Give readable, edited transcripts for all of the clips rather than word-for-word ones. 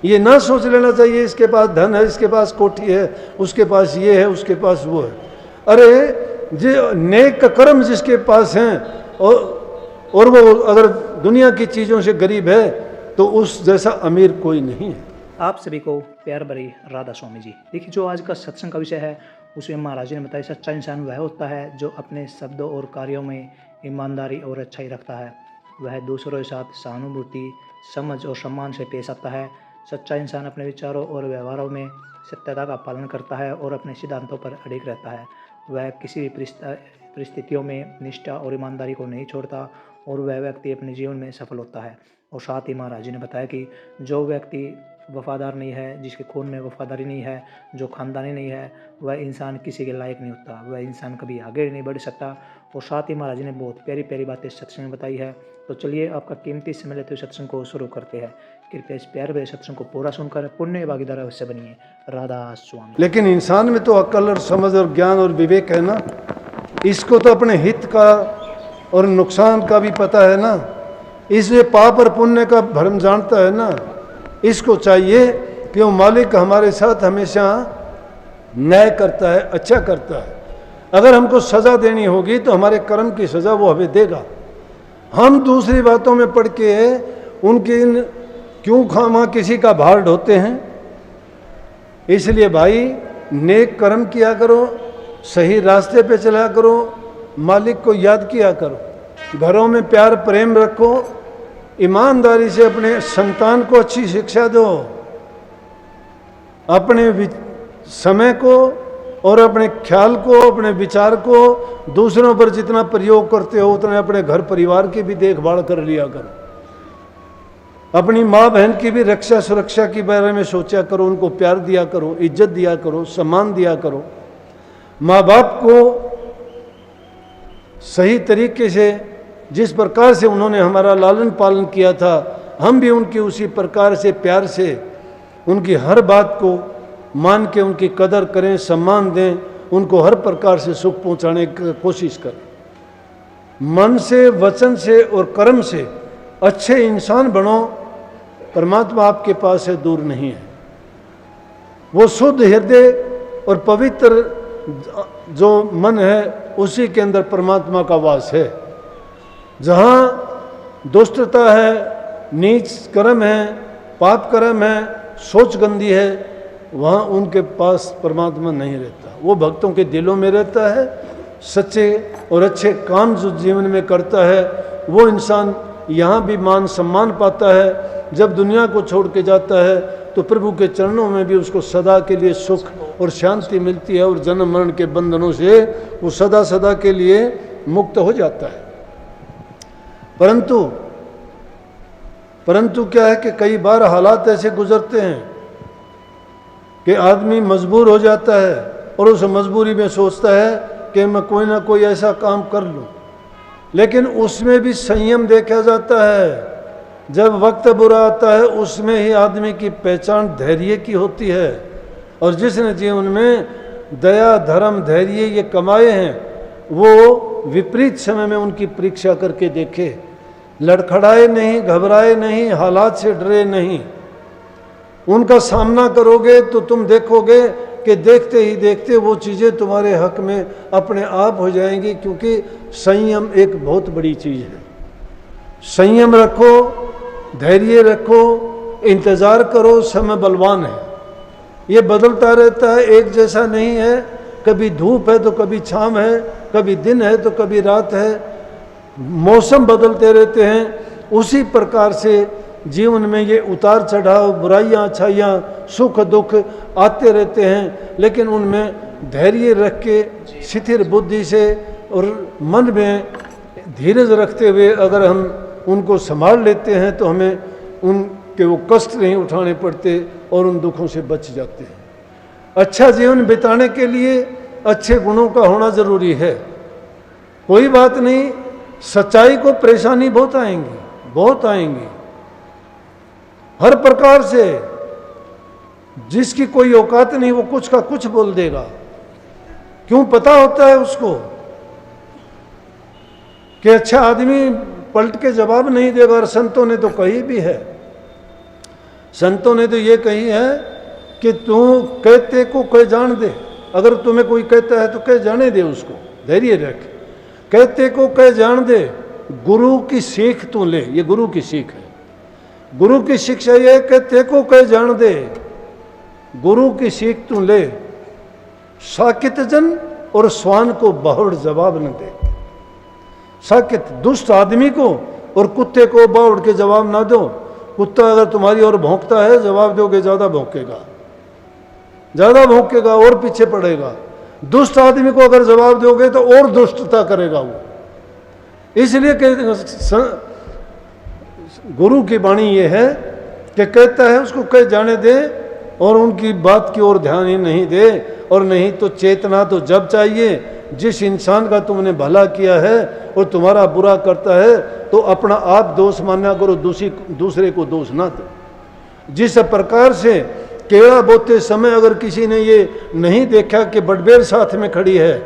ये ना सोच लेना चाहिए इसके पास धन है, इसके पास कोठी है, उसके पास ये है, उसके पास वो है। अरे जो नेक कर्म जिसके पास हैं और वो अगर दुनिया की चीज़ों से गरीब है तो उस जैसा अमीर कोई नहीं है। आप सभी को प्यार भरी राधा स्वामी जी। देखिए, जो आज का सत्संग का विषय है उसमें महाराज जी ने बताया, सच्चा इंसान वह होता है जो अपने शब्दों और कार्यों में ईमानदारी और अच्छाई रखता है। वह दूसरों के साथ सहानुभूति, समझ और सम्मान से पेश आता है। सच्चा इंसान अपने विचारों और व्यवहारों में सत्यता का पालन करता है और अपने सिद्धांतों पर अडिग रहता है। वह किसी भी परिस्थितियों में निष्ठा और ईमानदारी को नहीं छोड़ता और वह व्यक्ति अपने जीवन में सफल होता है। और साथ ही महाराज जी ने बताया कि जो व्यक्ति वफादार नहीं है, जिसके खून में वफादारी नहीं है, जो खानदानी नहीं है, वह इंसान किसी के लायक नहीं होता, वह इंसान कभी आगे नहीं बढ़ सकता। और साथ ही महाराज जी ने बहुत प्यारी प्यारी बातें सत्संग में बताई है। तो चलिए आपका कीमती समय लेते हुए सत्संग को शुरू करते हैं। कृपया इस प्यारे भरे सत्संग को पूरा सुनकर पुण्य भागीदार अवश्य बनिए। राधा स्वामी। लेकिन इंसान में तो अक्ल और समझ और ज्ञान और विवेक है ना, इसको तो अपने हित का और नुकसान का भी पता है ना, इसलिए पाप और पुण्य का भ्रम जानता है ना। इसको चाहिए कि वो मालिक हमारे साथ हमेशा न्याय करता है, अच्छा करता है। अगर हमको सज़ा देनी होगी तो हमारे कर्म की सज़ा वो हमें देगा। हम दूसरी बातों में पढ़ के उनकी क्यों खामा किसी का भार ढोते हैं। इसलिए भाई नेक कर्म किया करो, सही रास्ते पे चला करो, मालिक को याद किया करो, घरों में प्यार प्रेम रखो, ईमानदारी से अपने संतान को अच्छी शिक्षा दो, अपने समय को और अपने ख्याल को, अपने विचार को दूसरों पर जितना प्रयोग करते हो उतने अपने घर परिवार की भी देखभाल कर लिया करो। अपनी माँ बहन की भी रक्षा सुरक्षा के बारे में सोचा करो, उनको प्यार दिया करो, इज्जत दिया करो, सम्मान दिया करो। माँ बाप को सही तरीके से जिस प्रकार से उन्होंने हमारा लालन पालन किया था, हम भी उनकी उसी प्रकार से प्यार से उनकी हर बात को मान के उनकी कदर करें, सम्मान दें, उनको हर प्रकार से सुख पहुंचाने की कोशिश करें। मन से, वचन से और कर्म से अच्छे इंसान बनो। परमात्मा आपके पास है, दूर नहीं है। वो शुद्ध हृदय और पवित्र जो मन है उसी के अंदर परमात्मा का वास है। जहाँ दुष्टता है, नीच कर्म है, पाप कर्म है, सोच गंदी है, वहाँ उनके पास परमात्मा नहीं रहता। वो भक्तों के दिलों में रहता है। सच्चे और अच्छे काम जो जीवन में करता है वो इंसान यहाँ भी मान सम्मान पाता है। जब दुनिया को छोड़ के जाता है तो प्रभु के चरणों में भी उसको सदा के लिए सुख और शांति मिलती है और जन्म मरण के बंधनों से वो सदा सदा के लिए मुक्त हो जाता है। परंतु क्या है कि कई बार हालात ऐसे गुजरते हैं कि आदमी मजबूर हो जाता है और उस मजबूरी में सोचता है कि मैं कोई ना कोई ऐसा काम कर लूं, लेकिन उसमें भी संयम देखा जाता है। जब वक्त बुरा आता है उसमें ही आदमी की पहचान धैर्य की होती है। और जिसने जीवन में दया, धर्म, धैर्य ये कमाए हैं वो विपरीत समय में उनकी परीक्षा करके देखे। लड़खड़ाए नहीं, घबराए नहीं, हालात से डरे नहीं, उनका सामना करोगे तो तुम देखोगे कि देखते ही देखते वो चीज़ें तुम्हारे हक में अपने आप हो जाएंगी। क्योंकि संयम एक बहुत बड़ी चीज़ है। संयम रखो, धैर्य रखो, इंतज़ार करो। समय बलवान है, ये बदलता रहता है, एक जैसा नहीं है। कभी धूप है तो कभी छाँव है, कभी दिन है तो कभी रात है, मौसम बदलते रहते हैं। उसी प्रकार से जीवन में ये उतार चढ़ाव, बुराइयां, अच्छाइयाँ, सुख दुख आते रहते हैं। लेकिन उनमें धैर्य रख के स्थिर बुद्धि से और मन में धीरज रखते हुए अगर हम उनको संभाल लेते हैं तो हमें उनके वो कष्ट नहीं उठाने पड़ते और उन दुखों से बच जाते हैं। अच्छा जीवन बिताने के लिए अच्छे गुणों का होना जरूरी है। कोई बात नहीं, सच्चाई को परेशानी बहुत आएंगी, बहुत आएंगी, हर प्रकार से। जिसकी कोई औकात नहीं वो कुछ का कुछ बोल देगा। क्यों? पता होता है उसको कि अच्छा आदमी पलट के जवाब नहीं देगा। और संतों ने तो कही भी है संतों ने तो ये कही है कि तू कहते को कह जान दे। अगर तुम्हें कोई कहता है तो कह जाने दे, उसको धैर्य रख। कहते को कह जान दे, गुरु की सीख तू ले। ये गुरु की सीख है। गुरु की शिक्षा ये कहते को कह जान दे, गुरु की सीख तू ले। साकित जन और स्वान को बावड़ जवाब न दे। साकित दुष्ट आदमी को और कुत्ते को बावड़ के जवाब ना दो। कुत्ता अगर तुम्हारी ओर भौंकता है, जवाब दोगे ज्यादा भौंकेगा, ज्यादा भौंकेगा और पीछे पड़ेगा। दुष्ट आदमी को अगर जवाब दोगे तो और दुष्टता करेगा वो। इसलिए गुरु की वाणी ये है कि कहता है उसको कह जाने दे और उनकी बात की ओर ध्यान ही नहीं दे। और नहीं तो चेतना तो जब चाहिए। जिस इंसान का तुमने भला किया है और तुम्हारा बुरा करता है तो अपना आप दोष माना करो, दूसरे को दोष ना दो। जिस प्रकार से केला बोते समय अगर किसी ने ये नहीं देखा कि बड़बेर साथ में खड़ी है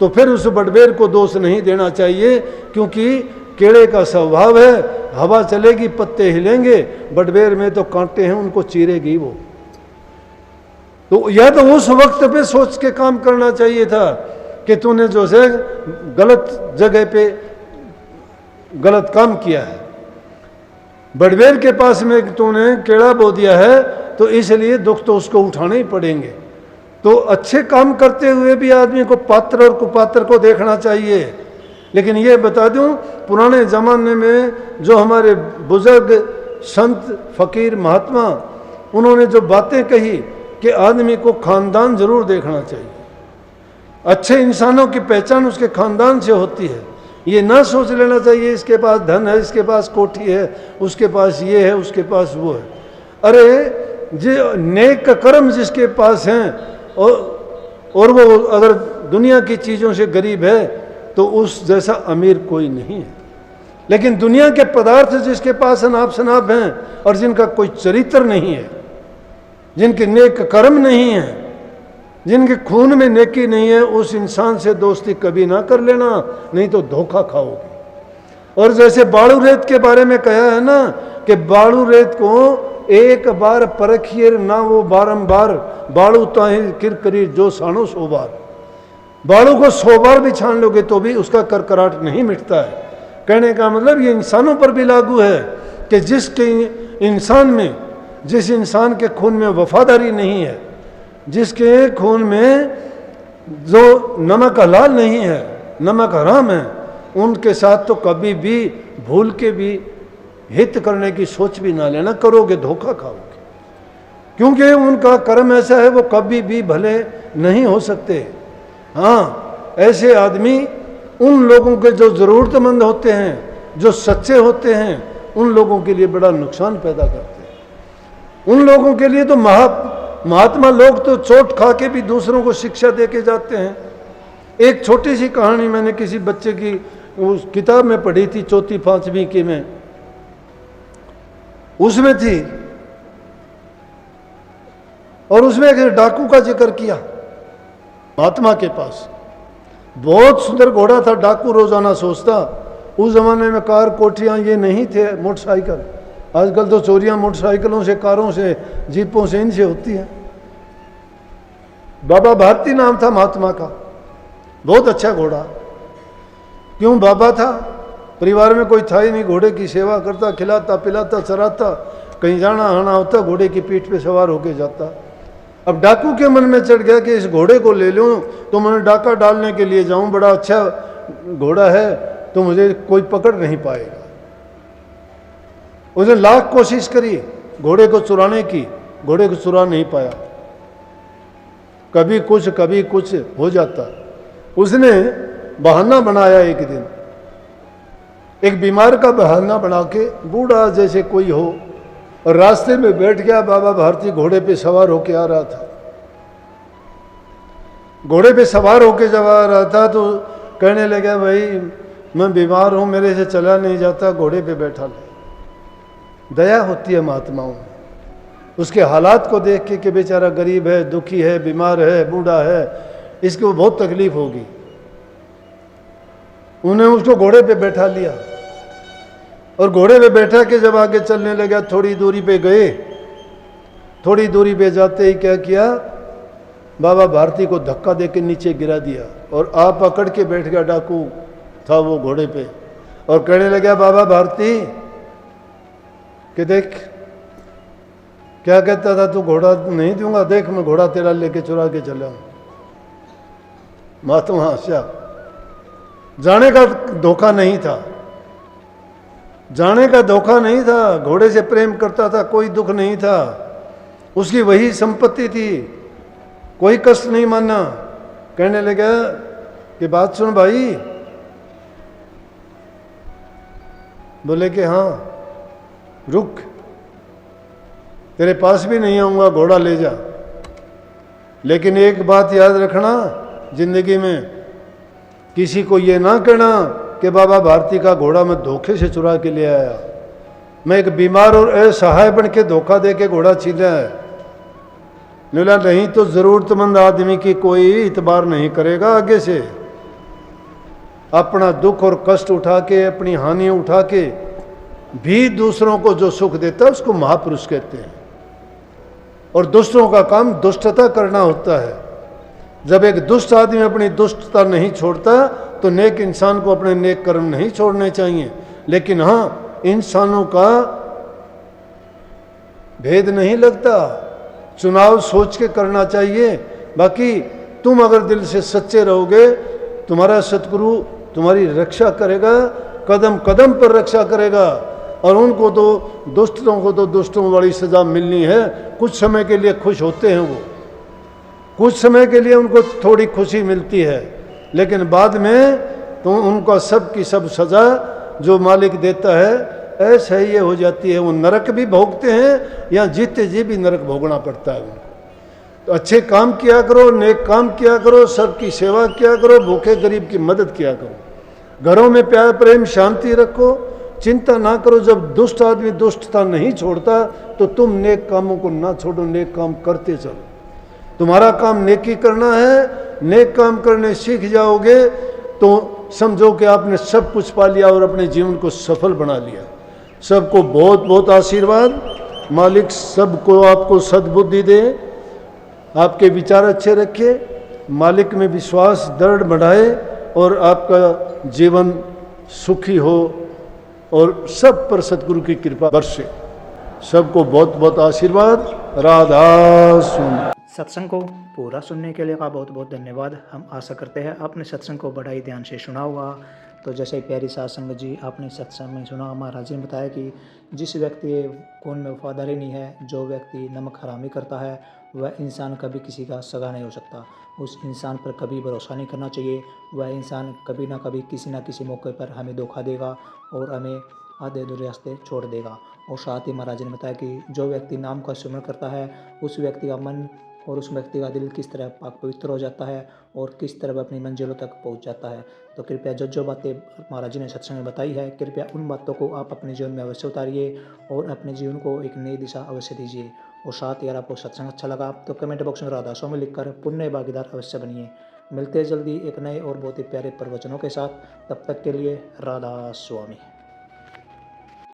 तो फिर उस बड़बेर को दोष नहीं देना चाहिए, क्योंकि केले का स्वभाव है, हवा चलेगी पत्ते हिलेंगे, बड़बेर में तो कांटे हैं उनको चीरेगी वो। तो या तो उस वक्त पे सोच के काम करना चाहिए था कि तूने जो है गलत जगह पे गलत काम किया है। बड़बेर के पास में तूने केड़ा बो दिया है तो इसलिए दुख तो उसको उठाने ही पड़ेंगे। तो अच्छे काम करते हुए भी आदमी को पात्र और कुपात्र को देखना चाहिए। लेकिन ये बता दूं, पुराने ज़माने में जो हमारे बुजुर्ग संत फकीर महात्मा, उन्होंने जो बातें कही कि आदमी को खानदान जरूर देखना चाहिए। अच्छे इंसानों की पहचान उसके खानदान से होती है। ये ना सोच लेना चाहिए इसके पास धन है, इसके पास कोठी है, उसके पास ये है, उसके पास वो है। अरे जो नेक कर्म जिसके पास हैं और वो अगर दुनिया की चीज़ों से गरीब है तो उस जैसा अमीर कोई नहीं है। लेकिन दुनिया के पदार्थ जिसके पास अनाप शनाप हैं और जिनका कोई चरित्र नहीं है, जिनके नेक कर्म नहीं है, जिनके खून में नेकी नहीं है, उस इंसान से दोस्ती कभी ना कर लेना, नहीं तो धोखा खाओगे। और जैसे बालू रेत के बारे में कहा है ना कि बालू रेत को एक बार परखिए ना वो बारंबार, बालू ताहि किर करी जो सानो 100 बार। बालू को 100 बार भी छान लोगे तो भी उसका करकराट नहीं मिटता है। कहने का मतलब ये इंसानों पर भी लागू है कि जिसके इंसान में, जिस इंसान के खून में वफादारी नहीं है, जिसके खून में जो नमक हलाल नहीं है, नमक हराम है, उनके साथ तो कभी भी भूल के भी हित करने की सोच भी ना लेना, करोगे धोखा खाओगे। क्योंकि उनका कर्म ऐसा है वो कभी भी भले नहीं हो सकते। हाँ, ऐसे आदमी उन लोगों के जो ज़रूरतमंद होते हैं, जो सच्चे होते हैं, उन लोगों के लिए बड़ा नुकसान पैदा करते हैं। उन लोगों के लिए तो महात्मा लोग तो चोट खा के भी दूसरों को शिक्षा दे के जाते हैं। एक छोटी सी कहानी मैंने किसी बच्चे की उस किताब में पढ़ी थी, 4वीं 5वीं की में, उसमें थी और उसमें एक डाकू का जिक्र किया। महात्मा के पास बहुत सुंदर घोड़ा था। डाकू रोजाना सोचता, उस जमाने में कार कोठियां ये नहीं थे, मोटरसाइकिल। आजकल तो चोरियां मोटरसाइकिलों से, कारों से, जीपों से, इनसे होती है। बाबा भारती नाम था महात्मा का, बहुत अच्छा घोड़ा। क्यों बाबा था, परिवार में कोई था ही नहीं, घोड़े की सेवा करता, खिलाता पिलाता चराता, कहीं जाना आना होता घोड़े की पीठ पे सवार होके जाता। अब डाकू के मन में चढ़ गया कि इस घोड़े को ले लूं तो मैं डाका डालने के लिए जाऊं, बड़ा अच्छा घोड़ा है तो मुझे कोई पकड़ नहीं पाएगा। उसने लाख कोशिश करी घोड़े को चुराने की, घोड़े को चुरा नहीं पाया। कभी कुछ हो जाता। उसने बहाना बनाया, एक दिन एक बीमार का बहाना बना के, बूढ़ा जैसे कोई हो, और रास्ते में बैठ गया। बाबा भारती घोड़े पे सवार होके आ रहा था। घोड़े पे सवार होके जब आ रहा था तो कहने लगा, भाई मैं बीमार हूं, मेरे से चला नहीं जाता, घोड़े पे बैठा ले। दया होती है महात्माओं में, उसके हालात को देख के कि बेचारा गरीब है, दुखी है, बीमार है, बूढ़ा है, इसको बहुत तकलीफ होगी। उन्हें उसको घोड़े पे बैठा लिया और घोड़े पे बैठा के जब आगे चलने लगा, थोड़ी दूरी पे गए थोड़ी दूरी पे जाते ही क्या किया, बाबा भारती को धक्का दे के नीचे गिरा दिया और आप पकड़ के बैठ गया, डाकू था वो घोड़े पे, और कहने लगा बाबा भारती कि देख, क्या कहता था तू घोड़ा नहीं दूंगा, देख मैं घोड़ा तेरा लेके चुरा के चला। महात्मा हंसा। जाने का धोखा नहीं था, जाने का धोखा नहीं था, घोड़े से प्रेम करता था, कोई दुख नहीं था, उसकी वही संपत्ति थी, कोई कष्ट नहीं माना। कहने लगा कि बात सुन भाई। बोले कि हाँ रुक, तेरे पास भी नहीं आऊंगा, घोड़ा ले जा, लेकिन एक बात याद रखना जिंदगी में, किसी को ये ना कहना कि बाबा भारती का घोड़ा मैं धोखे से चुरा के ले आया, मैं एक बीमार और असहाय बन के धोखा दे के घोड़ा छीना है। बोला नहीं तो जरूरतमंद आदमी की कोई इतबार नहीं करेगा आगे से। अपना दुख और कष्ट उठा के, अपनी हानि उठा के भी दूसरों को जो सुख देता है उसको महापुरुष कहते हैं। और दुष्टों का काम दुष्टता करना होता है। जब एक दुष्ट आदमी अपनी दुष्टता नहीं छोड़ता तो नेक इंसान को अपने नेक कर्म नहीं छोड़ने चाहिए। लेकिन हाँ, इंसानों का भेद नहीं लगता, चुनाव सोच के करना चाहिए। बाकी तुम अगर दिल से सच्चे रहोगे, तुम्हारा सतगुरु तुम्हारी रक्षा करेगा, कदम कदम पर रक्षा करेगा। और उनको तो दुष्टों को तो दुष्टों वाली सजा मिलनी है। कुछ समय के लिए खुश होते हैं वो, कुछ समय के लिए उनको थोड़ी खुशी मिलती है, लेकिन बाद में तो उनका सब की सब सजा जो मालिक देता है ऐसा ही ये हो जाती है। वो नरक भी भोगते हैं या जीते जी भी नरक भोगना पड़ता है उनको। तो अच्छे काम किया करो, नेक काम किया करो, सबकी सेवा किया करो, भूखे गरीब की मदद किया करो, घरों में प्यार प्रेम शांति रखो, चिंता ना करो। जब दुष्ट आदमी दुष्टता नहीं छोड़ता तो तुम नेक कामों को ना छोड़ो, नेक काम करते चलो। तुम्हारा काम नेकी करना है, नेक काम करने सीख जाओगे तो समझो कि आपने सब कुछ पा लिया और अपने जीवन को सफल बना लिया। सबको बहुत बहुत आशीर्वाद। मालिक सबको आपको सद्बुद्धि दे, आपके विचार अच्छे रखे, मालिक में विश्वास दृढ़ बढ़ाए और आपका जीवन सुखी हो और सब पर सतगुरु की कृपा बरसे। सबको बहुत बहुत आशीर्वाद। राधा सुन। सत्संग को पूरा सुनने के लिए का बहुत बहुत धन्यवाद। हम आशा करते हैं आपने सत्संग को बड़ा ही ध्यान से सुना होगा। तो जैसे प्यारी साध संगत जी, आपने सत्संग में सुना, महाराज जी ने बताया कि जिस व्यक्ति खून में वफादारी नहीं है, जो व्यक्ति नमक हरामी करता है, वह इंसान कभी किसी का सगा नहीं हो सकता। उस इंसान पर कभी भरोसा नहीं करना चाहिए। वह इंसान कभी ना कभी किसी न किसी मौके पर हमें धोखा देगा और हमें आधे अधूरे रास्ते छोड़ देगा। और साथ ही महाराज ने बताया कि जो व्यक्ति नाम का स्मरण करता है, उस व्यक्ति का मन और उस व्यक्ति का दिल किस तरह पाक पवित्र हो जाता है और किस तरह अपनी मंजिलों तक पहुंच जाता है। तो कृपया जो बातें महाराज जी ने सत्संग में बताई है, कृपया उन बातों को आप अपने जीवन में अवश्य उतारिए और अपने जीवन को एक नई दिशा अवश्य दीजिए। और साथ ही अगर आपको सत्संग अच्छा लगा तो कमेंट बॉक्स में राधा स्वामी लिखकर पुण्य भागीदार अवश्य बनिए। मिलते हैं जल्दी एक नए और बहुत ही प्यारे प्रवचनों के साथ। तब तक के लिए राधा स्वामी।